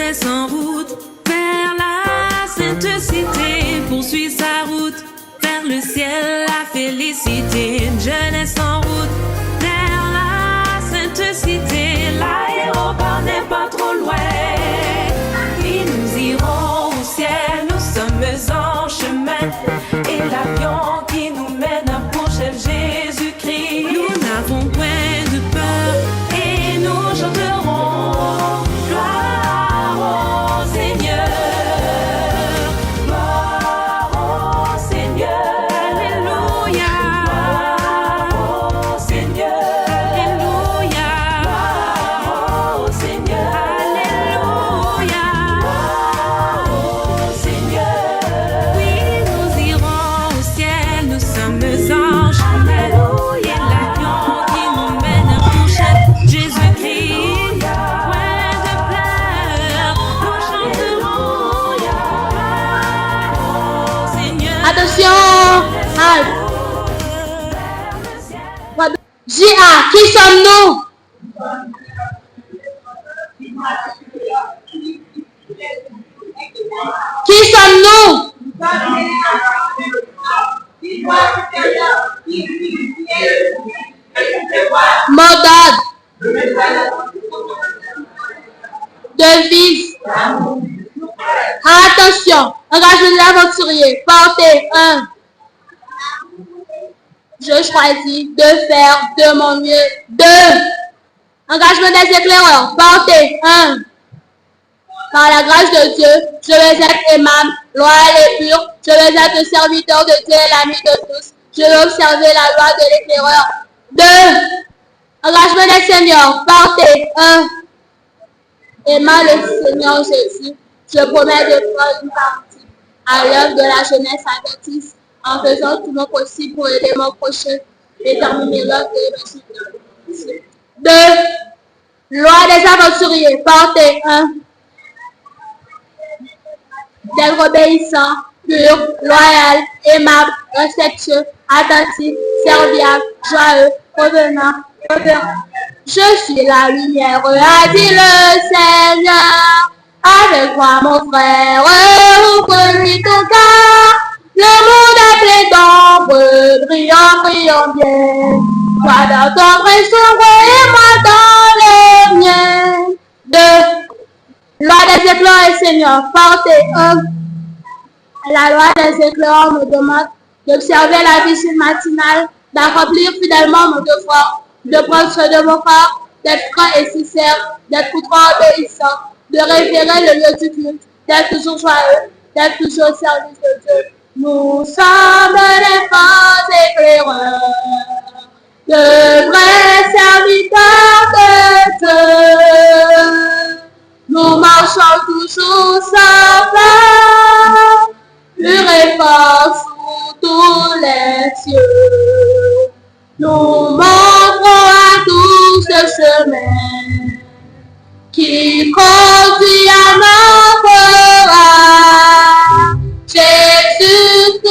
jeunesse en route vers la sainte cité, poursuit sa route vers le ciel, la félicité. Une jeunesse en route vers la sainte cité, l'aéroport n'est pas trop loin. Oui, nous irons au ciel, nous sommes en chemin, et l'avion qui nous mène pour chef Jésus-Christ. Nous n'avons point de peur et nous chanterons gloire au Seigneur, gloire au Seigneur, alléluia, gloire au Seigneur, alléluia, gloire au Seigneur, alléluia, gloire au Seigneur. Oui, nous irons au ciel, nous sommes en chemin, et l'avion qui nous mène pour chef Jésus-Christ. Point de pleurs, nous chanterons gloire au Seigneur. Attention, halte. J.A. Qui sommes-nous? Qui sommes-nous? Mot d'ordre. Devise. Attention, engagement de l'aventurier. Portez 1. Je choisis de faire de mon mieux. 2. Engagement des éclaireurs. Portez 1. Par la grâce de Dieu, je vais être aimable, loyal et pur. Je vais être le serviteur de Dieu et l'ami de tous. Je vais observer la loi de l'éclaireur. 2. Engagement des seigneurs. Portez 1. Aimant le Seigneur Jésus, je promets de prendre une partie à l'œuvre de la jeunesse adventiste en faisant tout mon possible pour aider mon prochain et terminer l'œuvre de l'évangile. 2. Loi des aventuriers. Portez 1. D'être obéissant, pur, loyal, aimable, respectueux, attentif, serviable, joyeux, revenant, reverent. Je suis la lumière, a dit le Seigneur. Avec moi, mon frère, ouvre-lui ton cœur. Le monde est plein d'ombre, brillant, brillant bien. Toi dans ton vrai sombre et moi dans le mien. 2. Loi des éclaireurs, Seigneur, portez 1. La loi des éclaireurs me demande d'observer la visite matinale, d'accomplir fidèlement mon devoir, de prendre soin de mon corps, d'être franc et sincère, d'être pourtant obéissant, de révérer le lieu du culte, d'être toujours joyeux, d'être toujours au service de Dieu. Nous sommes les forts éclaireurs, de vrais serviteurs de Dieu. Nous marchons toujours sans peur, pur et fort sous tous les cieux. Nous montrons à tous le chemin qui conduit à notre âme. Jésus-Christ,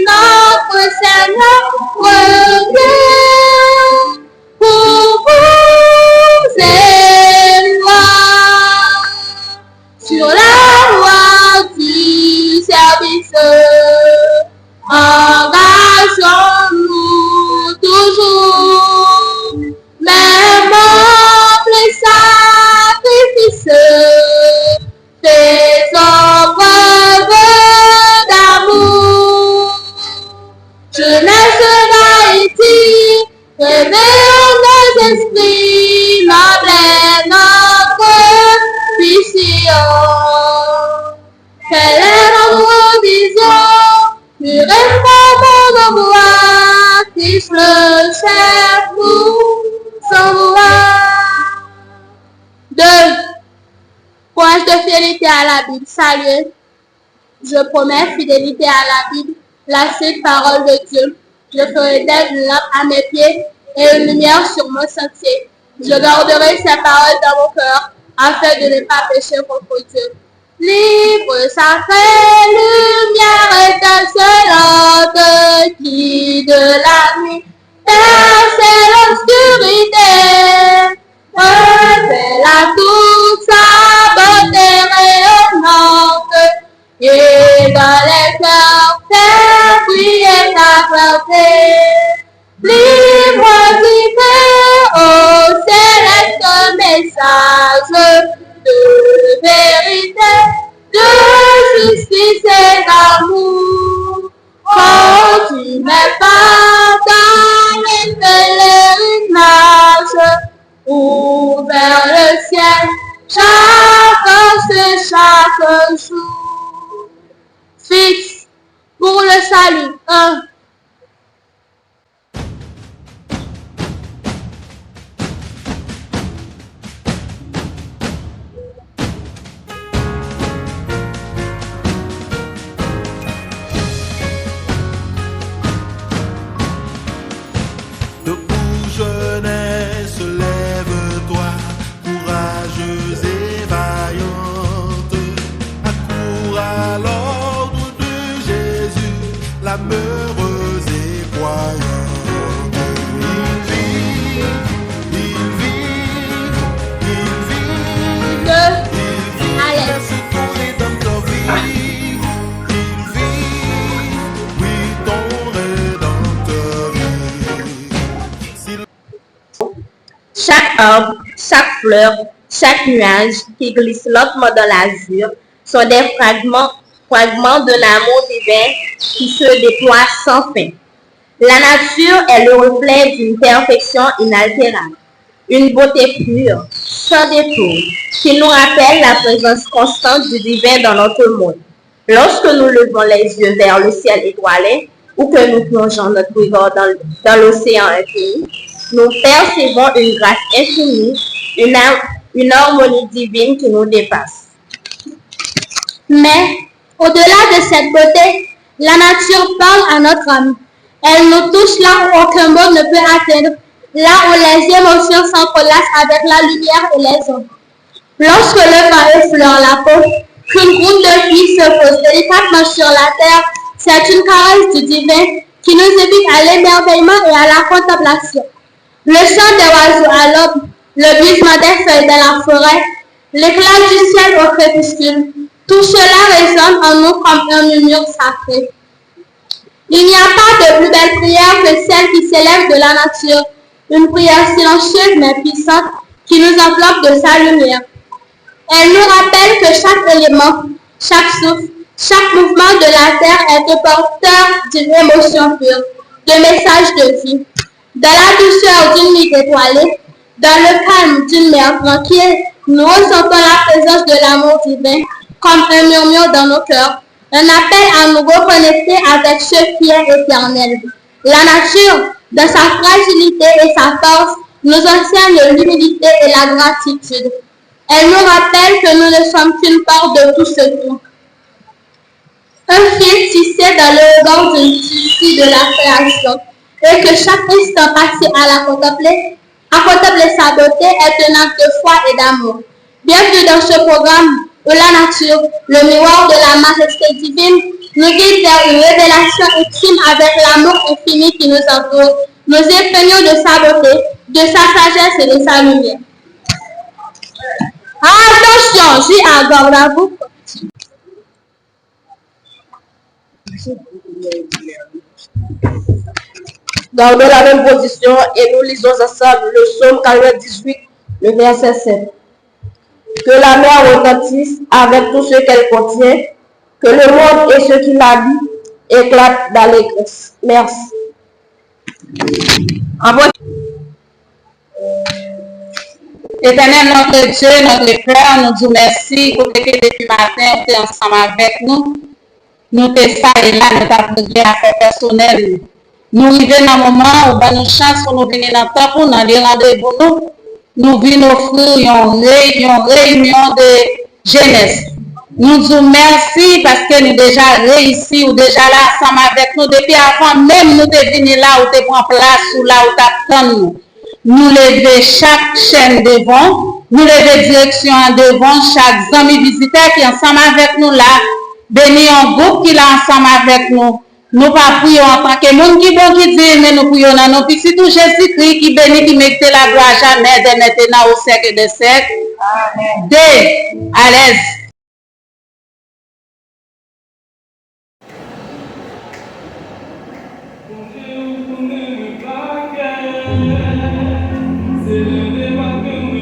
notre Seigneur, revient pour vous éloigner sur la voie du service. Engageons-nous toujours, même les sacrifices, faisons preuve d'amour. Jeunesse d'Haïti, réveillons nos esprits, noble notre mission. Quelle est notre vision? Pur et fort mon voix, Christ le chef nous s'envoie. 2. Promesse de fidélité à la Bible. Salut. Je promets fidélité à la Bible, la sainte parole de Dieu. Je ferai d'elle une lampe à mes pieds et une lumière sur mon sentier. Je garderai ces paroles dans mon cœur afin de ne pas pécher contre Dieu. Livre sacré, lumière étincelante qui de la nuit perce l'obscurité, refait la toute sa beauté message de vérité, de justice et d'amour. Quand tu n'es pas dans les pèlerinages ou vers le ciel, chaque jour. Fixe pour le salut. 1. Jeunesse, lève-toi, courageuse et vaillante, accours à l'ordre de Jésus, l'âme heureuse et croyante. Il vit, c'est ton rédempteur vit, il vit, oui, ton rédempteur vit. Chaque arbre, chaque fleur, chaque nuage qui glisse lentement dans l'azur sont des fragments de l'amour divin qui se déploie sans fin. La nature est le reflet d'une perfection inaltérable, une beauté pure, sans détour, qui nous rappelle la présence constante du divin dans notre monde. Lorsque nous levons les yeux vers le ciel étoilé ou que nous plongeons notre regard dans l'océan infini, nous percevons une grâce infinie, une harmonie divine qui nous dépasse. Mais, au-delà de cette beauté, la nature parle à notre âme. Elle nous touche là où aucun mot ne peut atteindre, là où les émotions s'entrelacent avec la lumière et les ondes. Lorsque le vent effleure la peau, qu'une goutte de pluie se pose délicatement sur la terre, c'est une caresse du divin qui nous invite à l'émerveillement et à la contemplation. Le chant des oiseaux à l'aube, le bruissement des feuilles dans la forêt, l'éclat du ciel au crépuscule, tout cela résonne en nous comme un murmure sacré. Il n'y a pas de plus belle prière que celle qui s'élève de la nature, une prière silencieuse mais puissante qui nous enveloppe de sa lumière. Elle nous rappelle que chaque élément, chaque souffle, chaque mouvement de la terre est un porteur d'une émotion pure, de message de vie. Dans la douceur d'une nuit étoilée, dans le calme d'une mer tranquille, nous ressentons la présence de l'amour divin comme un murmure dans nos cœurs, un appel à nous reconnecter avec ce qui est éternel. La nature, dans sa fragilité et sa force, nous enseigne l'humilité et la gratitude. Elle nous rappelle que nous ne sommes qu'une part de tout ce tout. Un fil tissé dans le regard d'une tissu de la création, et que chaque instant passé à la contempler, sa beauté est un acte de foi et d'amour. Bienvenue dans ce programme où la nature, le miroir de la majesté divine, nous guide vers une révélation intime avec l'amour infini qui nous entoure. Nous imprégnons de sa beauté, de sa sagesse et de sa lumière. Attention, j'y accorde à vous. Gardons la même position et nous lisons ensemble le psaume 48, le verset 7. Que la mer retentisse avec tout ce qu'elle contient, que le monde et ceux qui l'habitent éclatent d'allégresse. Merci. Éternel, notre Dieu, notre Père, nous disons merci pour que depuis matin, tu es ensemble avec nous. Nous te saluons là, nous t'applaudissons à faire personnel. Nous vivons dans un moment où nous chance pour nous venir dans le temps pour nous aller rendez-vous nous. Nous venons offrir une réunion de jeunesse. Nous disons merci parce que nous déjà réussi ou déjà là ensemble avec nous depuis avant même nous de venir là où tu prends place ou là où tu attends nous. Nous lever chaque chaîne devant, nous lever direction devant chaque ami visiteur qui est ensemble avec nous là, bénir un groupe qui est ensemble avec nous. Nous pas prions en tant que monde qui bon qui dit, mais nous prions dans nos petits tout Jésus-Christ qui bénit, qui mette la gloire jamais de maintenant au siècle des siècles. Amen. À l'aise. C'est le débat que nous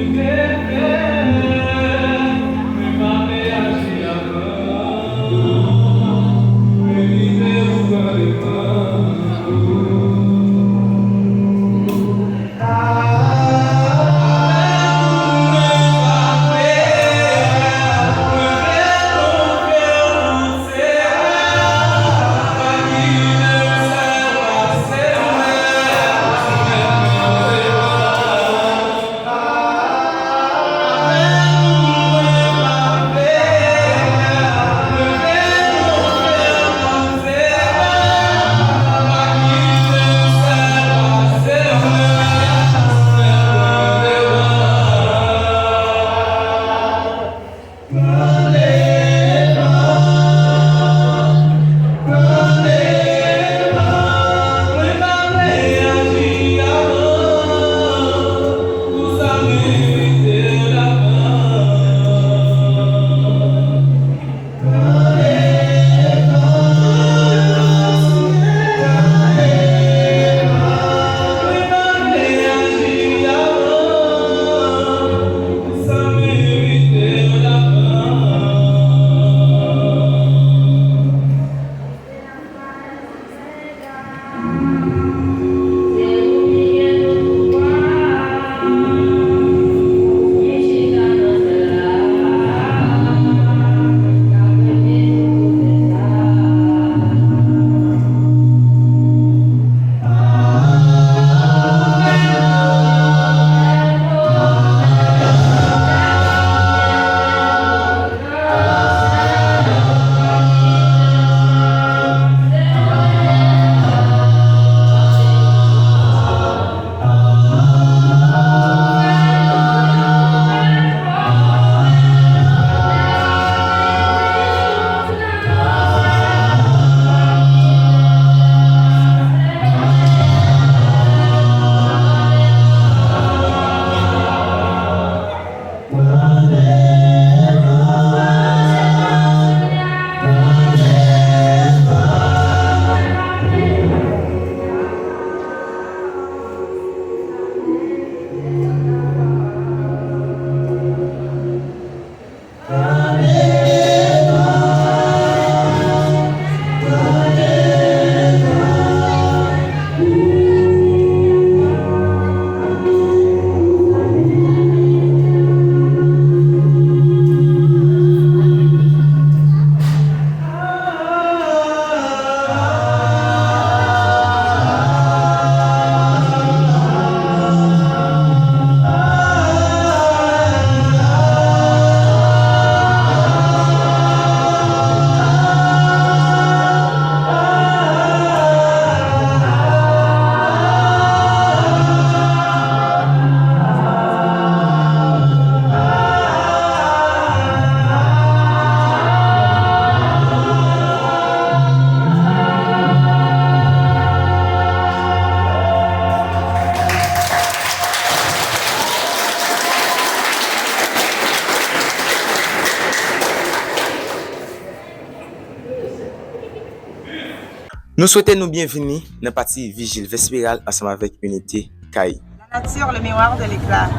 Nous souhaitons nous bienvenue dans la partie vigile vespérale ensemble avec Unité Caï. La nature, le miroir de l'éclat.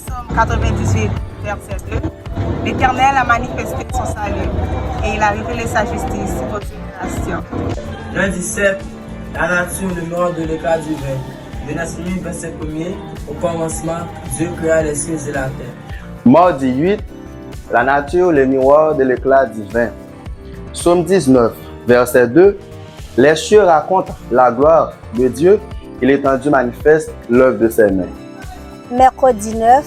Somme 98, verset 2. L'Éternel a manifesté son salut et il a révélé sa justice aux générations. Jean 17, la nature, le miroir de l'éclat divin. Genèse 1, verset 1er. Au commencement, Dieu créa les cieux et la terre. Mardi 8, la nature, le miroir de l'éclat divin. Psaume 19, verset 2. Les cieux racontent la gloire de Dieu et l'étendue manifeste l'œuvre de ses mains. Mercredi 9,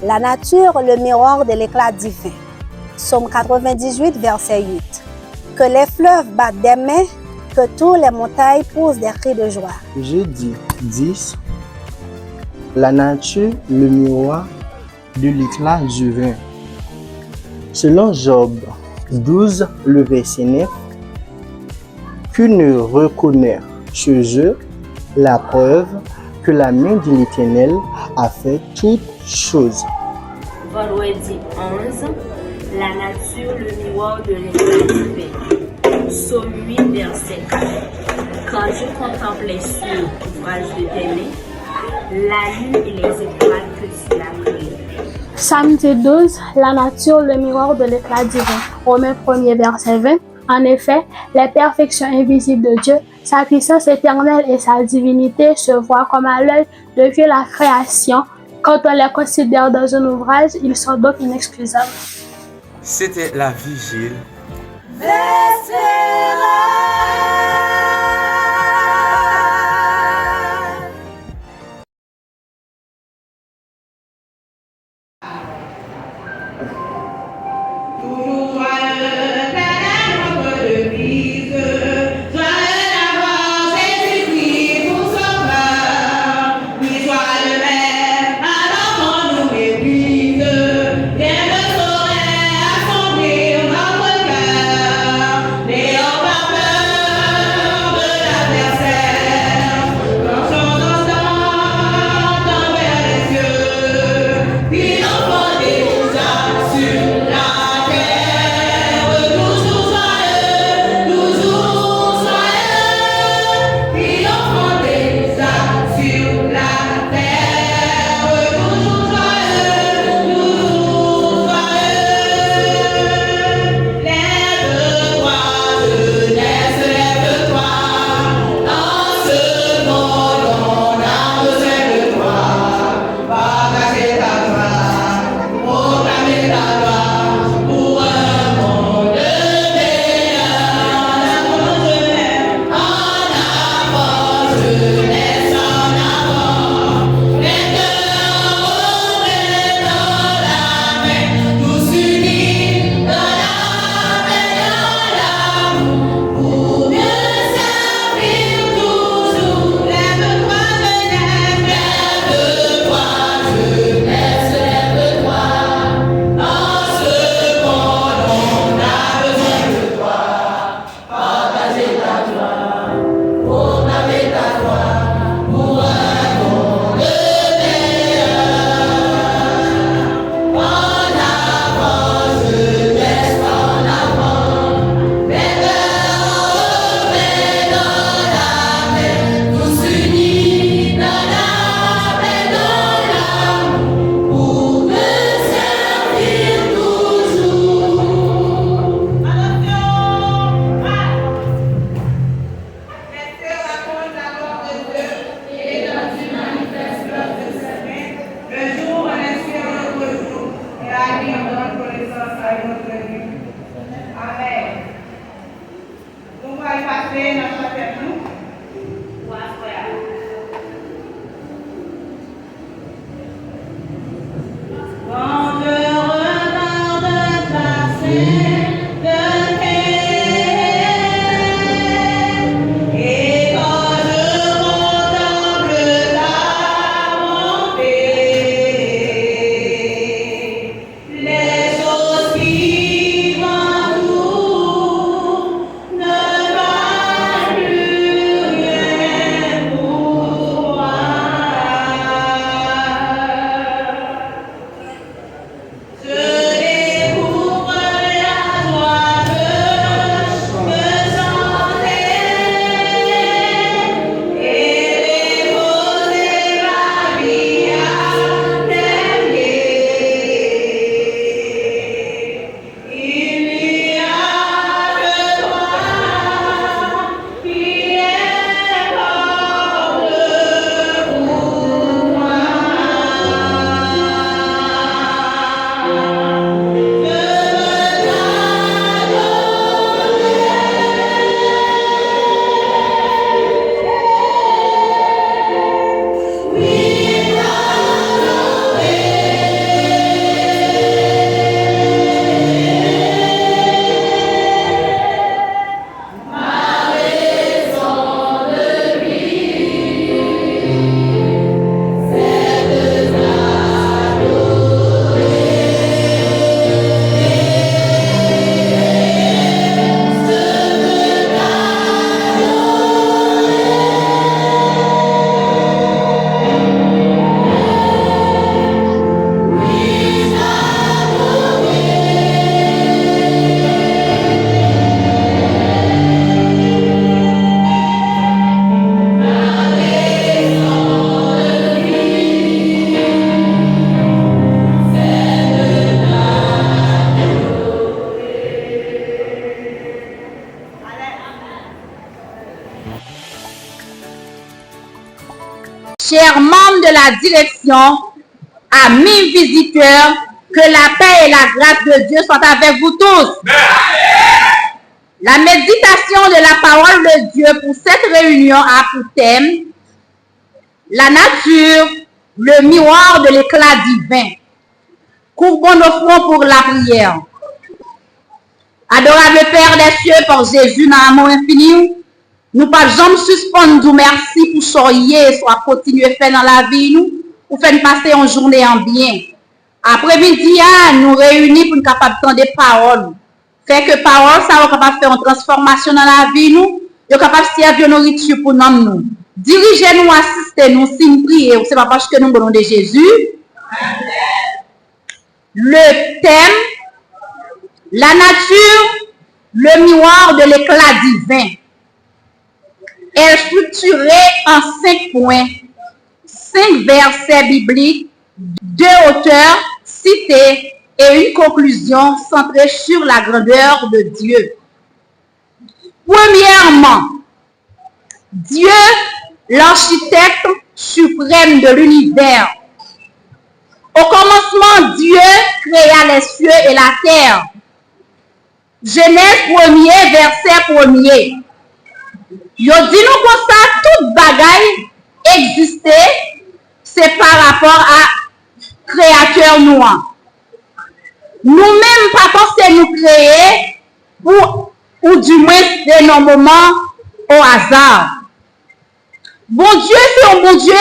la nature, le miroir de l'éclat divin. Psaume 98, verset 8. Que les fleuves battent des mains, que toutes les montagnes poussent des cris de joie. Jeudi 10, la nature, le miroir de l'éclat divin. Selon Job 12, le verset 9, qui ne reconnaît chez eux la preuve que la main de l'Éternel a fait toutes choses. Vendredi 11, la nature, le miroir de l'éclat divin. Psaume 8, verset 4. Quand je contemple les cieux, ouvrage de tes mains, la lune et les étoiles que tu as créées. Samedi 12, la nature, le miroir de l'éclat divin. Romains 1er, verset 20. En effet, les perfections invisibles de Dieu, sa puissance éternelle et sa divinité se voient comme à l'œil depuis la création. Quand on les considère dans un ouvrage, ils sont donc inexcusables. C'était la vigile. Néant pas peur. va passer dans notre tête nous. Quand je regarde passer de et quand je contemple ta montée, les choses qui m'entourent ne valent plus rien pour moi. Je découvre la joie de me chanter et déposer ma vie à tes pieds. Il n'y a que toi qui es porte pour moi. Chers membres de la direction, amis visiteurs, que la paix et la grâce de Dieu soient avec vous tous. La méditation de la parole de Dieu pour cette réunion a pour thème la nature, le miroir de l'éclat divin. Couvrons nos fronts pour la prière. Adorable Père des cieux, par Jésus dans l'amour infini, nous pas jamais suspendre nous merci pour soyez soit continuer faire dans la vie nous pour faire passer une journée en bien. Après-midi nous réunis pour nous capable de des paroles. Fait que parole ça va capable faire une transformation dans la vie nous, de capable servir nourriture pour nous. Dirigez-nous, assistez-nous, si nous prions, c'est pas parce que nous venons de Jésus. Le thème la nature, le miroir de l'éclat divin. Elle est structurée en 5 points, 5 versets bibliques, 2 auteurs cités et une conclusion centrée sur la grandeur de Dieu. Premièrement, Dieu, l'architecte suprême de l'univers. Au commencement, Dieu créa les cieux et la terre. Genèse 1er, verset 1er. Yo dit nous comme ça, toute bagaille existait, c'est par rapport à créateur noir. Nous-mêmes, pas pensé nous créer, ou du moins de nos moments au hasard. Bon Dieu, c'est un bon Dieu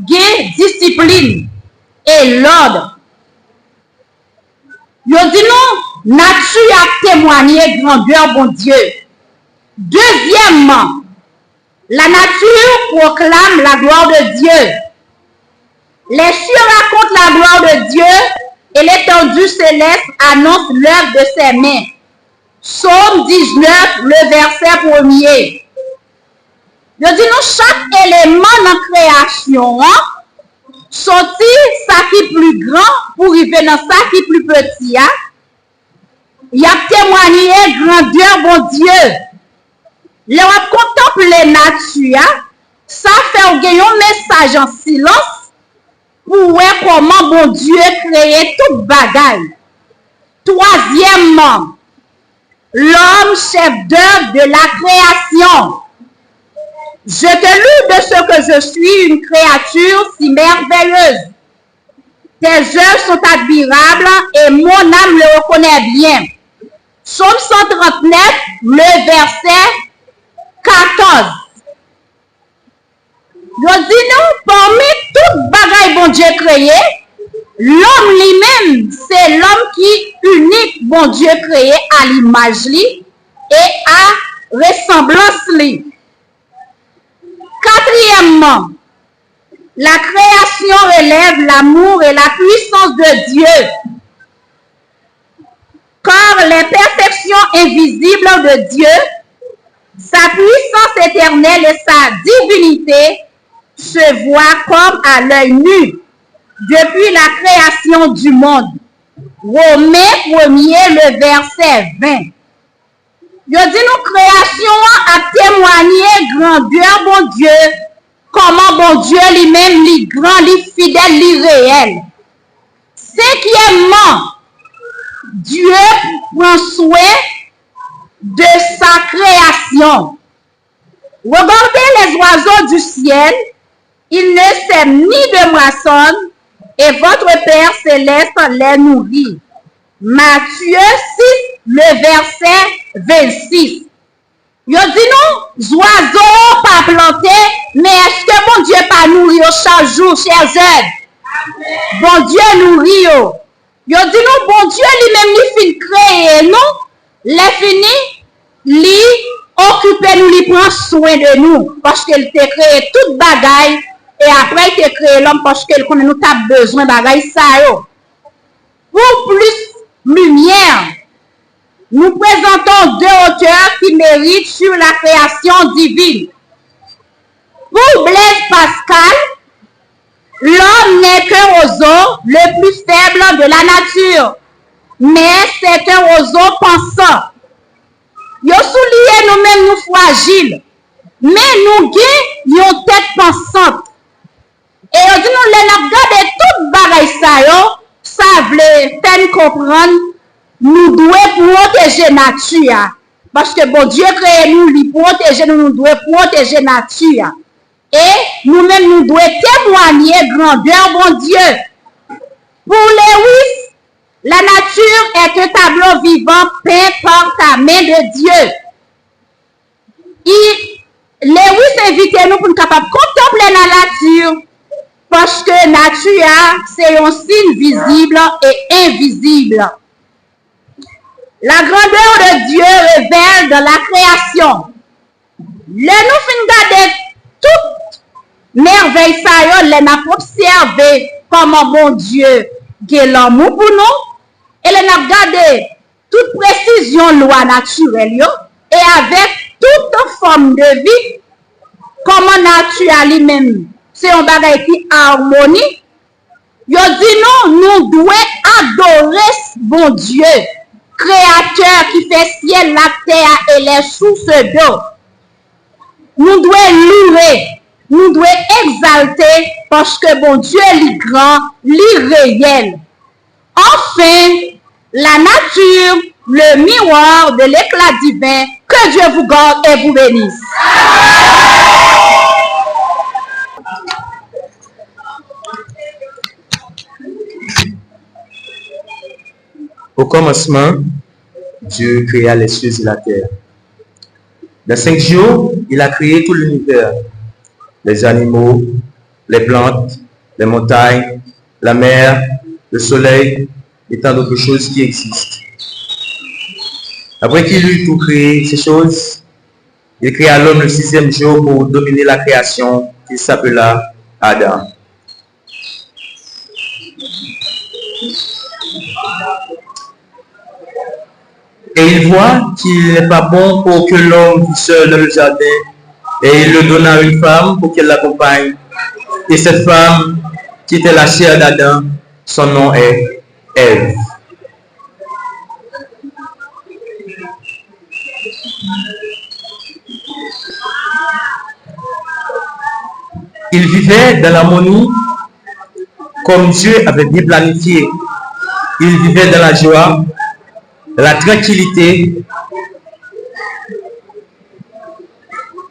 qui a discipline et l'ordre. Yo dit nous, nature a témoigné grandeur bon Dieu. Deuxièmement, la nature proclame la gloire de Dieu. Les cieux racontent la gloire de Dieu et l'étendue céleste annonce l'œuvre de ses mains. Psaume 19, le verset 1er. Je dis nous, chaque élément dans la création, sorti ça qui est plus grand pour arriver dans ça qui est plus petit. Il a témoigné grandeur bon Dieu. Lorsqu'on contemple les natures, ça fait gagner un message en silence pour voir comment bon Dieu créé toute bagaille. Troisièmement, l'homme chef d'œuvre de la création. Je te loue de ce que je suis une créature si merveilleuse. Tes œuvres sont admirables et mon âme le reconnaît bien. Psaume 139, le verset 14. Je dis nous, parmi toutes bagailles bon Dieu créé, l'homme lui-même, c'est l'homme qui unique bon Dieu créé à l'image lui et à ressemblance lui. Quatrièmement, la création relève l'amour et la puissance de Dieu. Car les perfections invisibles de Dieu, sa puissance éternelle et sa divinité se voient comme à l'œil nu depuis la création du monde. Romains 1er, le verset 20. Je dis nous, création a témoigné grandeur, bon Dieu, comment bon Dieu lui-même, lui grand, lui fidèle, lui réel. Cinquièmement, Dieu prend soin de sa création. Regardez les oiseaux du ciel, ils ne sèment ni de moissonnent, et votre Père céleste les nourrit. Matthieu 6, le verset 26. Yo dit nous, oiseaux pas plantés, mais est-ce que bon Dieu pas nourri chaque jour, chers jeunes? Bon Dieu nourrit yo. Yo dit nous, bon Dieu lui-même lui fin créer nous, les fini, lui occuper nous, lui prend soin de nous, parce qu'il t'a créé toute bagaille, et après il t'a créé l'homme parce qu'il connaît nous t'as besoin de bagaille ça yo. Pour plus lumière, nous présentons deux auteurs qui méritent sur la création divine. Pour Blaise Pascal, l'homme n'est qu'un roseau le plus faible de la nature, mais c'est un roseau pensant. Yo soulié nous-mêmes nous fragiles, mais nous gagnons une tête pensante. Et on dit nous les regarder toute bagaille ça veut faire comprendre nous devons protéger nature. Parce que bon Dieu crée nous, lui protéger nous devons protéger nature. Et nous-mêmes nous devons témoigner grandeur bon Dieu. Pour Lewis, la nature est un tableau vivant peint par ta main de Dieu. Lewis invite nous pour nous capables de contempler la nature. Parce que nature, c'est un signe visible et invisible. La grandeur de Dieu révèle dans la création. Le nous fin garder toute merveille ça les n'a observé comment bon Dieu a l'amour pour nous et les n'a gardé toute précision loi naturelle et avec toute forme de vie comment nature lui-même c'est un bagage qui harmonie. Yo dit non, nous devons adorer bon Dieu, créateur qui fait ciel, la terre et les sources d'eau. Nous devons louer, nous devons exalter parce que bon Dieu est grand, réel. Enfin, la nature, le miroir de l'éclat divin, que Dieu vous garde et vous bénisse. Au commencement, Dieu créa les cieux et la terre. Dans 5 jours, il a créé tout l'univers, les animaux, les plantes, les montagnes, la mer, le soleil et tant d'autres choses qui existent. Après qu'il eut tout créé ces choses, il créa l'homme le 6e jour pour dominer la création qui s'appela Adam. Et il voit qu'il n'est pas bon pour que l'homme vit seul dans le jardin, et il le donna à une femme pour qu'elle l'accompagne. Et cette femme, qui était la chair d'Adam, son nom est Ève. Il vivait dans l'harmonie comme Dieu avait bien planifié. Il vivait dans la joie, la tranquillité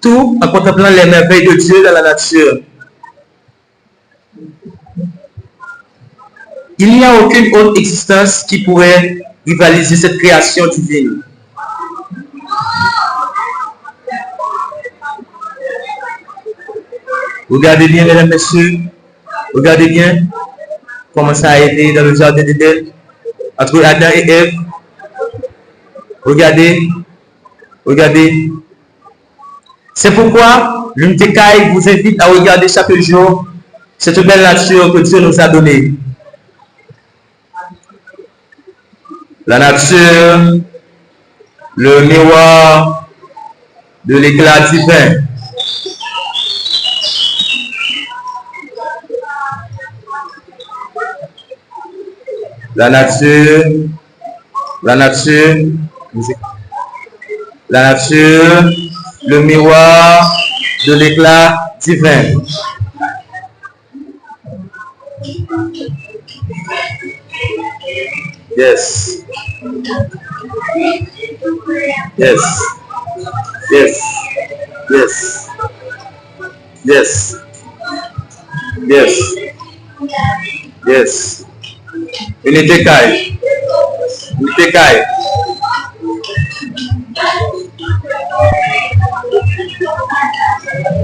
tout en contemplant les merveilles de Dieu dans la nature. Il n'y a aucune autre existence qui pourrait rivaliser cette création divine. Regardez bien, mesdames, messieurs, regardez bien comment ça a été dans le jardin d'Éden, entre Adam et Ève. Regardez, regardez. C'est pourquoi l'unité Caille vous invite à regarder chaque jour cette belle nature que Dieu nous a donnée. La nature, le miroir de l'éclat divin. La nature, le miroir de l'éclat divin. Yes. Yes. Yes. Yes. Yes. Yes. Yes. Unité Caille. Unité Caille.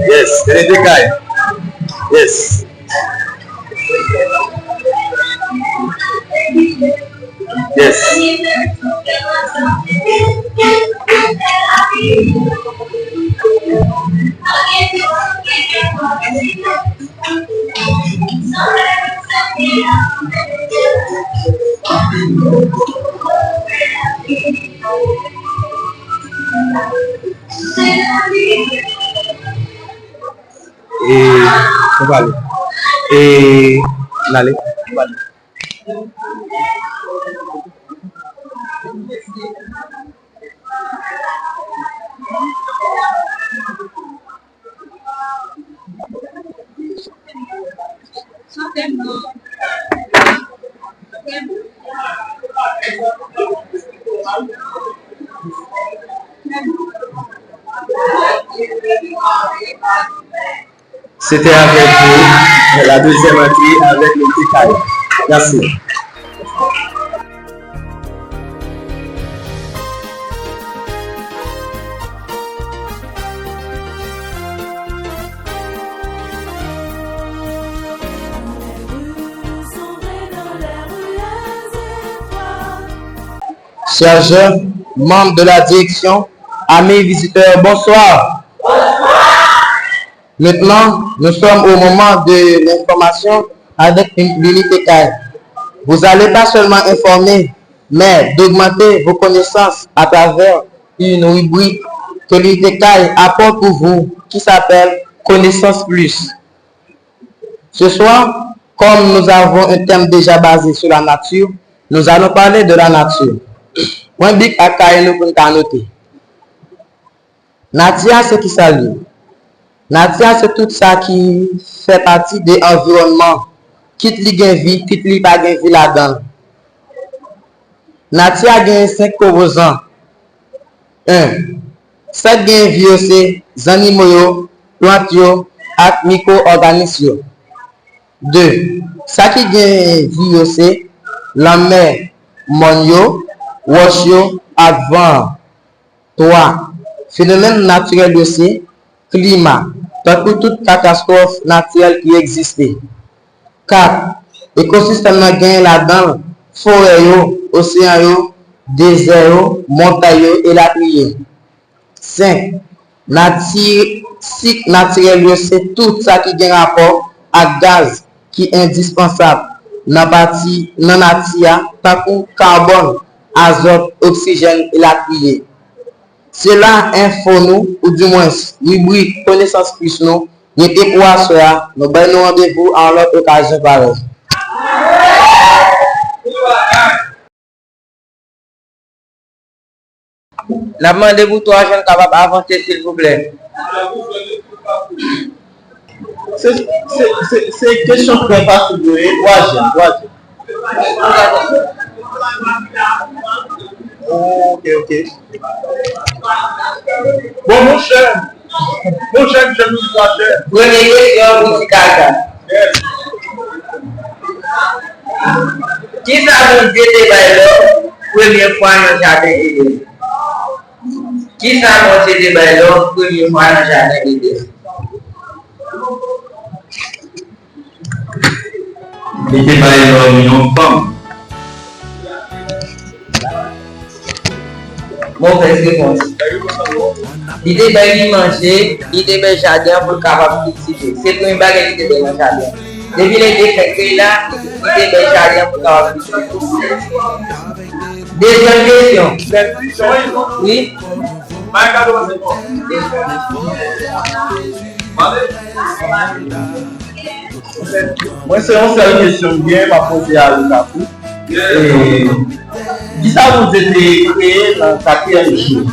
Yes. Unité Caille. Yes. Yes. Et vale. Et vale. Vale. C'était avec vous la deuxième partie avec le détail. Merci. Chers jeunes, membres de la direction, amis visiteurs, bonsoir. Maintenant, nous sommes au moment de l'information avec l'unité Caille. Vous n'allez pas seulement informer, mais d'augmenter vos connaissances à travers une rubrique que l'unité Caille apporte pour vous, qui s'appelle Connaissance Plus. Ce soir, comme nous avons un thème déjà basé sur la nature, nous allons parler de la nature. Point big à Caille nous pour noter. Nature, c'est qui ça lui? Nature, c'est tout ça qui fait partie de l'environnement. Quitte li gen vie, quitte li pas gen vie là-dedans. Nature a 5 composants. 1. Ça gen vie, c'est les animaux, plantes et micro-organismes. 2. Ça qui gen vie, c'est la mer, mon roche et vent. 3. Phénomène naturel aussi, climat, tant que toute catastrophe naturelle qui existait. 4. Écosystème gagne là-dedans, forêt, océan, désert, montagne et la pluie. 5. Cycle naturel, c'est tout ça qui a rapport à gaz qui est indispensable dans la nature, tant que carbone, azote, oxygène et la pluie. Cela info nous, ou du moins, rubrique Connaissance Plus nous, nous était pour asseoir, nous avons rendez-vous en l'autre occasion pareille. La demandez-vous trois jeunes capables d'avancer, s'il vous plaît. C'est une question très particulière. Trois jeunes. Ok. Bon, mon cher, Prochaine jeune ministère. Première question, petit caca. Qui ça vous dit des bails première fois dans le jardin Eden? Qui ça vous dit des bails première fois dans le jardin Eden? Les bails une femme. Mauvaise réponse. Il était bien manger, il était bien jardin pour capable de cultiver. C'est pour une bague qui était dans le jardin. Depuis les décrets là, il était bien jardin pour capable de cultiver. Deuxième question. Oui. Moi, c'est une seule question bien à poser à Lucafou. Qui ça vous été créé dans le 4e jour?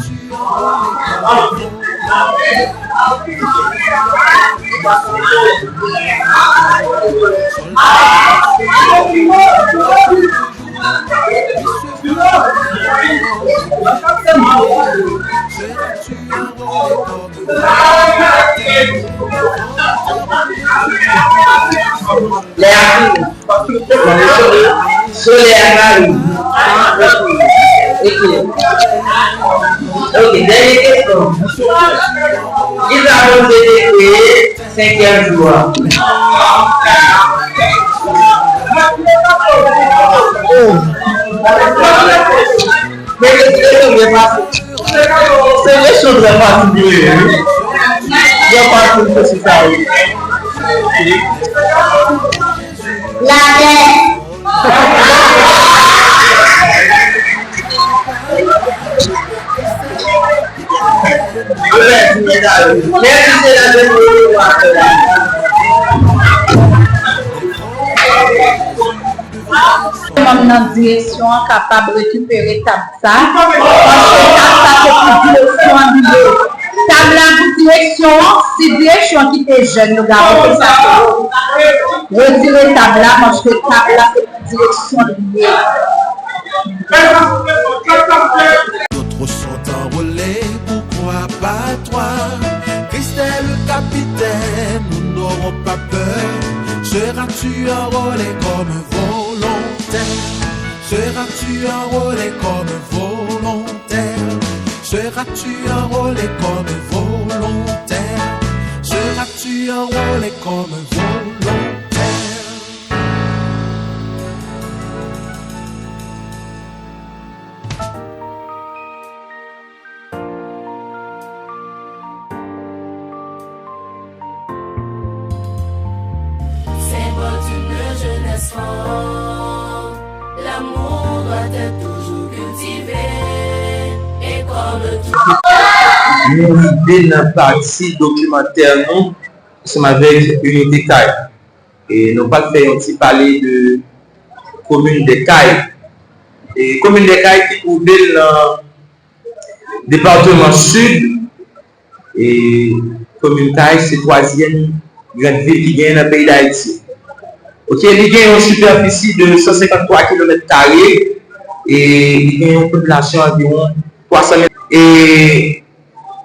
Ok, dernière question. Ils ont été créés 5e jour. C'est les choses particulières. Il n'y a pas de choses ça. La terre. Dans direction capable de récupérer ça parce que ça c'est pour direction en milieu. Table pour direction, c'est direction qui est jeune, nous avons ça. Retirer table parce que table c'est pour direction en milieu. D'autres sont enrôlés, pourquoi pas toi? Christelle le capitaine, nous n'aurons pas peur. Seras-tu enrôlé comme volontaire? Seras-tu enrôlé comme volontaire? Seras-tu enrôlé comme volontaire? Seras-tu enrôlé comme volontaire? Symbole d'une jeunesse forte, l'amour doit être toujours cultivé. Et comme tout. Nous l'idée dans la partie documentaire, nous sommes avec Unité Caille. Et nous pas faire un petit parler de commune de Caille. Et commune de Caille qui trouve dans le département sud. Et commune Caille, c'est 3e grande ville qui gagne dans le pays d'Haïti. Ok, il y a une superficie de 153 km² et il y a une population environ 300 000. Et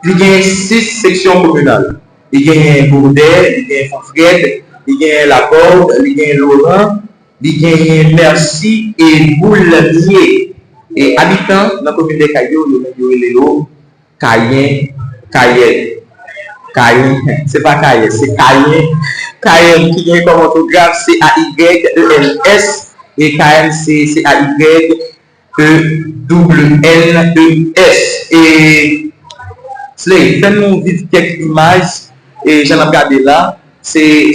il y a 6 sections communales. Il y a Bourdais, il y a Fonfred, il y a La Borde, il y a Laurent, il y a Merci et Boulanier. Et habitants dans la commune de Caillou, il y a Cayen, Cayenne. Cayen, c'est pas Cayen, c'est Cayen. Cayen qui vient comme orthographe, c'est A-Y-E-N-S. Et Cayen, c'est A-Y-E-N-N-E-S. Et faites-nous vivre quelques images. Et j'en ai regardé là. C'est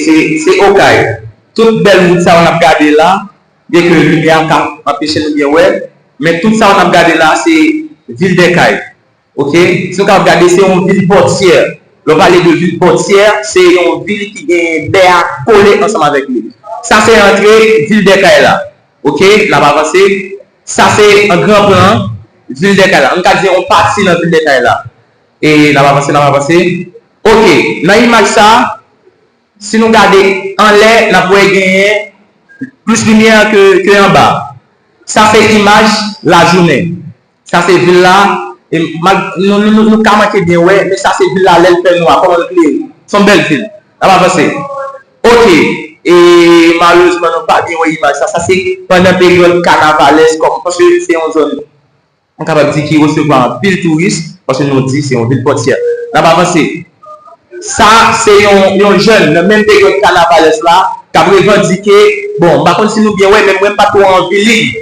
Okaï. Toute belle route, ça, on a regardé là. Bien que le lumière a empêché le bien, ouais. Mais tout ça, on a regardé là, c'est ville d'Ekaï. Ok? Si on a regardé, c'est une ville portière. Le vallée de ville portière, c'est une ville qui est bien collée ensemble avec lui. Ça, c'est entrée ville d'Ekaï là. Ok? Là, on va avancer. Ça, c'est un grand plan. Ville d'Ekaï là. On va dire, on partit dans la ville d'Ekaï là. Et là, on va avancer. Ok. Dans l'image ça, si nous regardons en l'air, on peut gagner plus de lumière que en bas. Ça, c'est l'image la journée. Ça, c'est ville là, Et nous camarades bien, ouais, mais ça c'est ville là, l'aile fait noir, comment le clé. Son belle ville. Ça va passer. Ok. Et malheureusement, nous pas bien image. Ça c'est pendant la période carnavalesque, parce que c'est une zone, on est capable de dire qu'il recevoir un pile touriste, parce que nous dit c'est une ville portière. Ça va passer. Ça, c'est un jeune, dans la même période carnavalesque là, qui a revendiqué, bon, par contre, si nous bien, ouais, même pas trop en ville.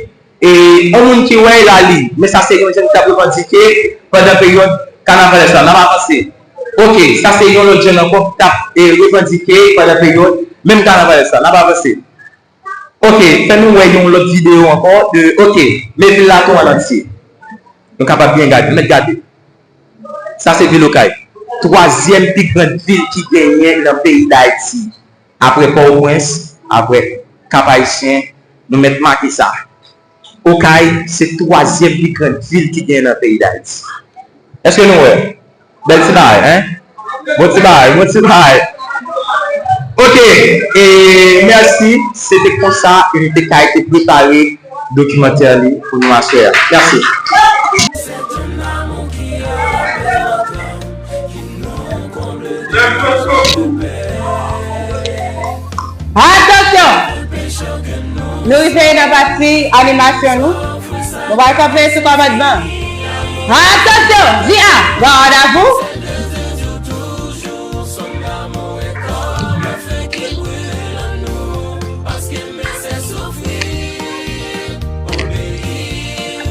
Et on monde qui ouais la ligne, mais ça c'est un jeune qui a revendiqué pendant la période carnavalesque là, ça va passer. Ok, ça c'est un autre jeune encore qui a revendiqué pendant la période, même carnavalesque là, ça va passer. Ok, fais-nous une autre vidéo encore de, ok, mais là, tout en entier. Donc, capable bien garder, mais garder. Ça c'est ville locale. Troisième plus grande ville qui gagne dans le pays d'Haïti. Après Port-au-Prince, après Cap-Haïtien, nous mettons marqué ça. Okaï, c'est troisième plus grande ville qui gagne dans le pays d'Haïti. Est-ce que nous, ouais? Belle tibaille, hein? Bon tibaille. Ok, et merci. C'était comme ça, une été qui a été préparée, documentaire pour nous assurer. Merci. Attention! Nous arrivons dans la partie animation. Nous allons faire ce qu'on va devant. Attention! Dia, garde à vous.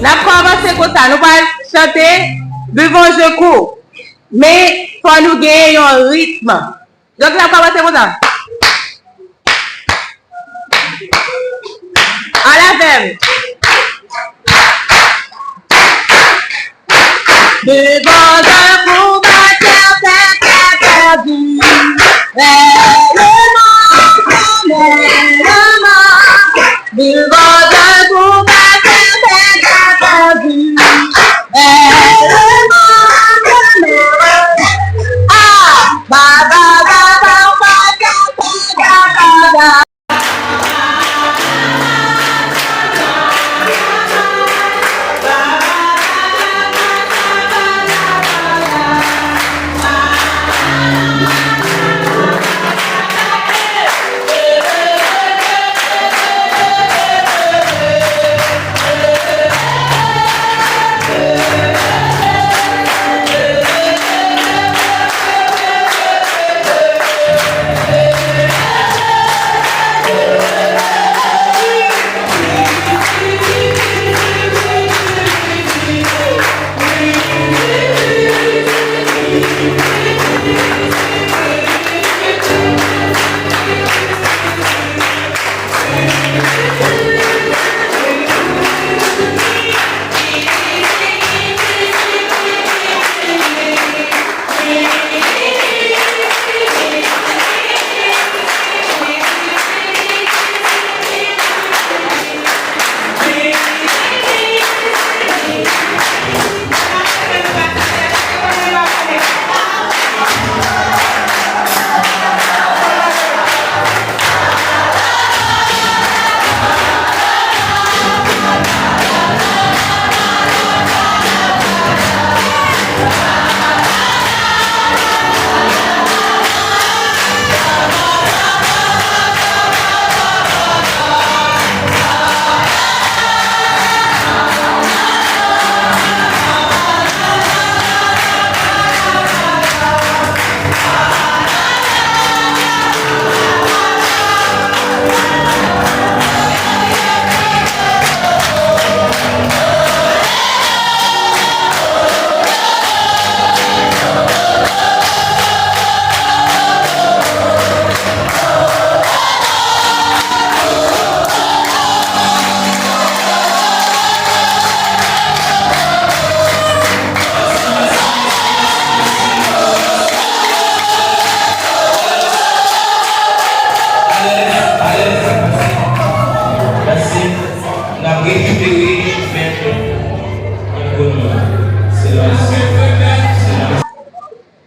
La commencer comme ça. Nous allons chanter devant le cours. Mais il faut nous gagner un rythme. Donc, la commencer comme ça. À la ferme. Devant un combattant perdu, devant un combattant perdu, ah, ba ba ba ba ba ba.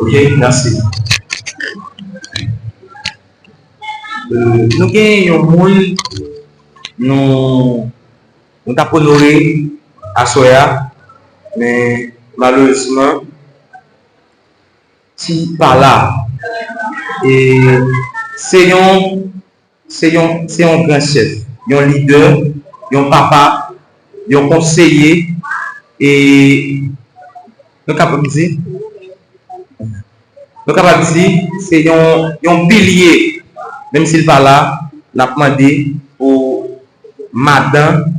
Ok, merci. Nous gagnons un monde, nous avons honoré à Soya, mais malheureusement, qui pas là. Et c'est un grand chef, un leader, un papa, un conseiller, et nous capable de dire, c'est un pilier, même s'il pas là, n'a demandé pour Madame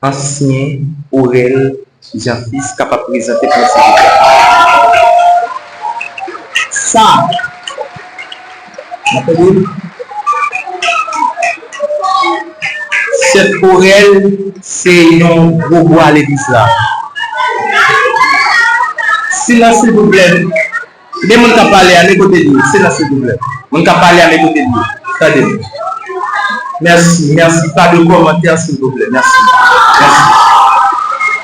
ancien Aurel Jean-Fils capable de présenter pour ça. Cette Aurel, c'est un gros bois à l'église là. Silence s'il vous plaît. Les gens qui parlent à mes côtés de lui, silence s'il vous plaît. Les gens qui parlent à mes côtés de lui. Regardez. Merci, merci. Pas de commentaires s'il vous plaît. Merci. Merci.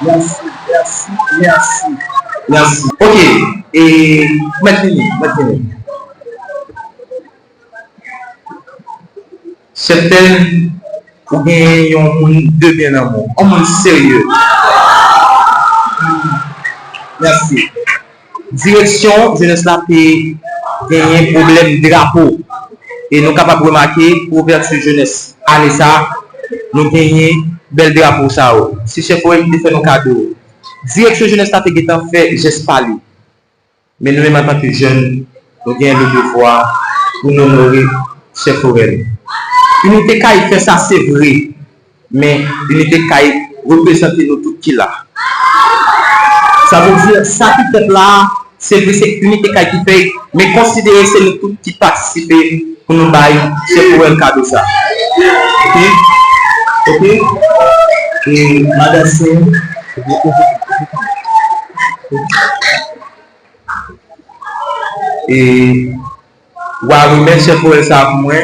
Merci, merci, merci. Merci. Ok. Et maintenant. Certaines ou bien ont deux bien amour, un monde sérieux. Merci. Direction jeunesse là qui gagné problème drapeau et nous capables de remarquer pour vertu jeunesse année ça nous gagné bel drapeau ça. Si chef il fait nos cadeaux. Direction jeunesse là qui est fait geste pas lui. Mais nous même en tant que jeunes nous gagnons le devoir pour nous honorer chef Aurel. Unité Kaï fait ça, c'est vrai. Mais l'unité Kaï représente nous tout qui là. Ça veut dire, ça qui est là, c'est vrai, c'est l'unité Kaï qui fait, mais considérez c'est nous tout qui participent pour nous bailler, c'est pour un cadeau ça. Ok? Et Madame et ouais, merci pour ça pour moi.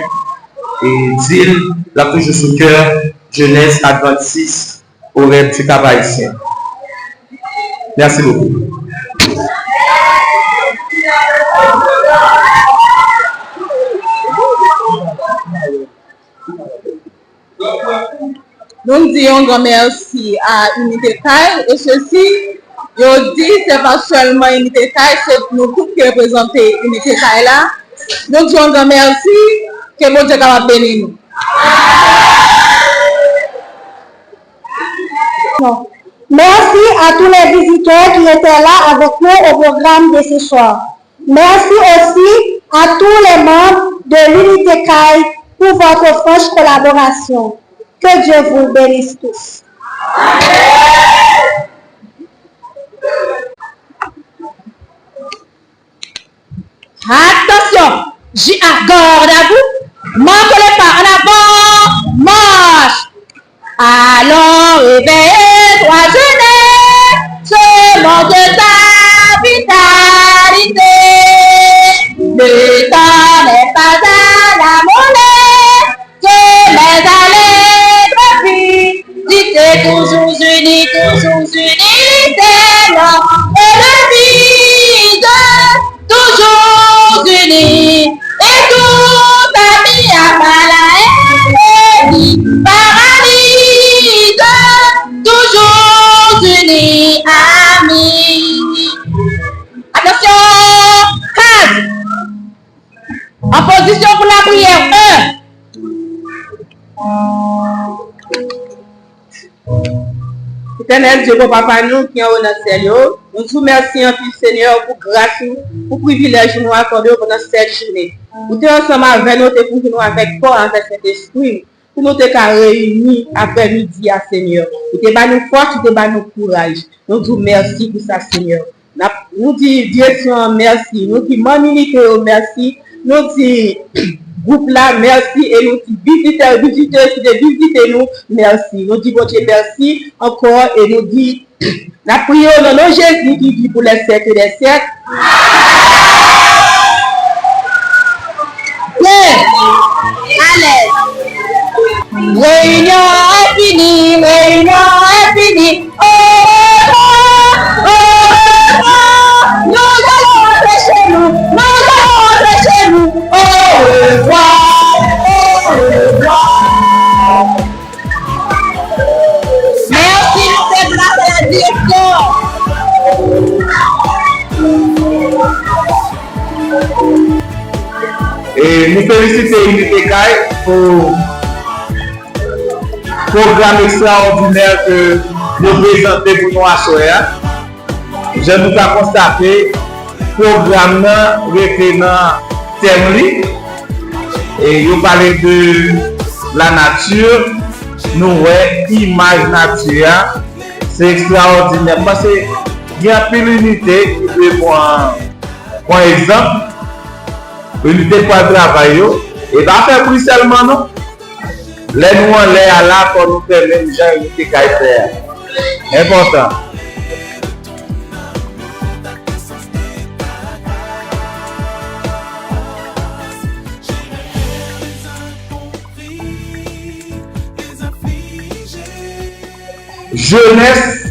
Et dire la toujours sous cœur, jeunesse adventiste, au rêve du Cap haïtien. Merci beaucoup. Nous disons un grand merci à Unité Kaï et ceci, je dis c'est pas seulement Unité Kaï, c'est nous tous qui représentons Unité Kaï là. Nous disons un grand merci. Que mon Dieu va bénir nous. Merci à tous les visiteurs qui étaient là avec nous au programme de ce soir. Merci aussi à tous les membres de l'Unité Kaï pour votre franche collaboration. Que Dieu vous bénisse tous. Attention, j'y accorde à vous. Manquez les pas en avant, marche. Allons réveiller toi jeunesse, ce monde de ta vitalité. Le temps n'est pas à la monnaie, que les allègres filles, dites toujours unis, c'est l'homme et le vide, toujours unis, et tout ami à Malaï, paradis, toujours unis, amis. Attention, case. En position pour la prière, 1. Éternel Dieu, papa, nous qui sommes dans le ciel, nous vous remercions, Seigneur, pour grâce, pour privilège nous accorder pendant cette journée. Nous sommes ensemble avec nous, pour nous avec corps, avec cet esprit, pour nous être réunis après-midi, Seigneur. Nous te nous force, nous te nous courage. Nous vous remercions pour ça, Seigneur. Nous disons direction merci, nous disons humanité merci, nous disons groupe là merci et nous disons visiteurs qui visiter nous merci. Nous disons votre merci encore et nous disons la prière dans nos Jésus qui vit pour les siècles des siècles. Allez. Réunion est finie, réunion est finie. Nous allons rentrer chez nous, nous allons rentrer chez nous. Au revoir, au revoir. Merci, nous sommes là à la direction. Et nous félicitons Unité Caille pour le programme extraordinaire que nous présentons pour nous à Soya. Je nous ai constaté le programme référent thème et vous parlez de la nature, nous voyons image nature, c'est extraordinaire parce qu'il y a plus d'unité qui peut prendre exemple, unité pour le travail, et pas faire plus seulement non. Les nous en l'air là pour nous faire même gens unité qu'à faire. Important. Jeunesse,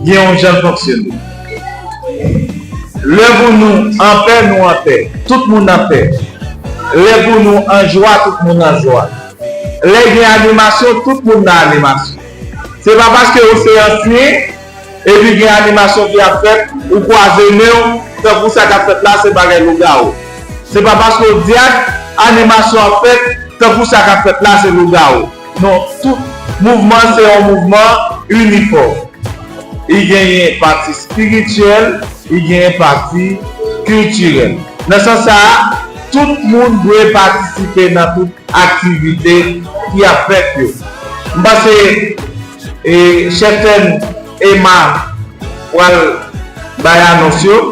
il y a un jeune fonctionnaire. Lève-nous en paix, nous en paix. Tout le monde en paix. Lève-nous en joie, tout le monde en joie. Les gens en animation, tout le monde en animation. C'est pas parce que vous êtes ancien et puis il y a une animation qui a fait ou croisez nous, c'est pour ça qu'a fait là, c'est pas le gars. C'est pas parce que vous dites animation a fait, c'est pour ça qu'a fait là, c'est le gars. Non, tout mouvement, c'est un mouvement uniforme. Il y a une partie spirituelle, il y a une partie culturelle. Dans ce sens, tout le monde doit participer dans toute activité qui a fait que. Parce que certaines Emma pour la notion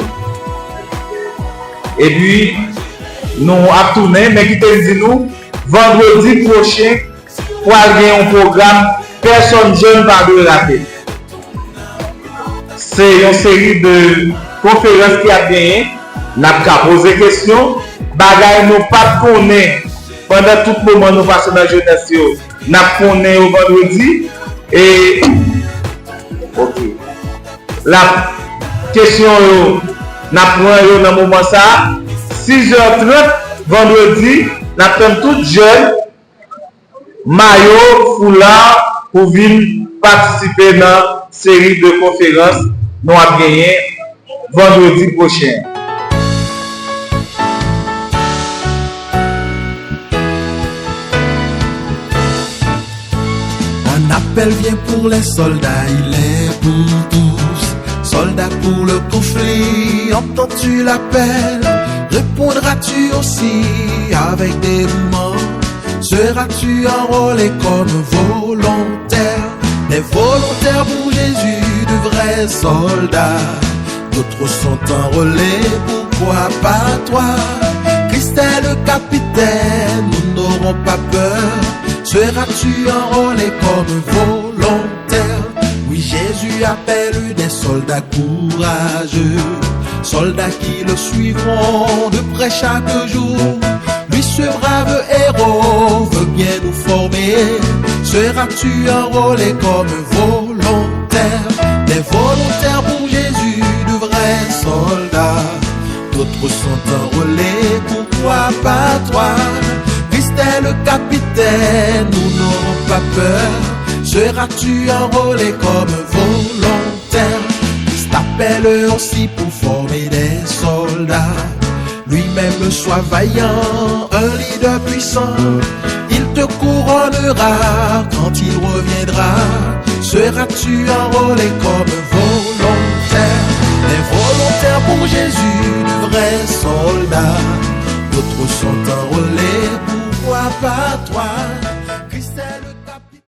et puis nous avons tourné, mais qui te dit nous, vendredi prochain, pour aller un programme, personne jeune va de rater. C'est une série de conférences qui a gagné. Nous avons posé des questions. Bagaille nous pas connaître pendant tout le moment nous passons dans la jeunesse. Nous avons connaît au vendredi. Et ok. La question, nous avons dans le moment ça. 6h30 vendredi, nous avons tout jeune. Maillot, foulard pour venir participer dans la série de conférences nous avons gagné vendredi prochain. Un appel vient pour les soldats, il est pour tous. Soldats pour le conflit, entends-tu l'appel? Répondras-tu aussi avec dévouement? Seras-tu enrôlé comme volontaire? Des volontaires pour Jésus, de vrais soldats. D'autres sont enrôlés, pourquoi pas toi? Christ est le capitaine, nous n'aurons pas peur. Seras-tu enrôlé comme volontaire? Oui, Jésus appelle des soldats courageux, soldats qui le suivront de près chaque jour. Lui, ce brave héros veut bien nous former. Seras-tu enrôlé comme volontaire? Des volontaires pour Jésus, de vrais soldats. D'autres sont enrôlés, pourquoi pas toi? Christ est le capitaine, nous n'aurons pas peur. Seras-tu enrôlé comme volontaire? Christ t'appelle aussi pour former des soldats. Lui-même soit vaillant, un leader puissant. Il te couronnera quand il reviendra. Seras-tu enrôlé comme volontaire? Des volontaires pour Jésus, de vrais soldats. D'autres sont enrôlés, pourquoi pas toi?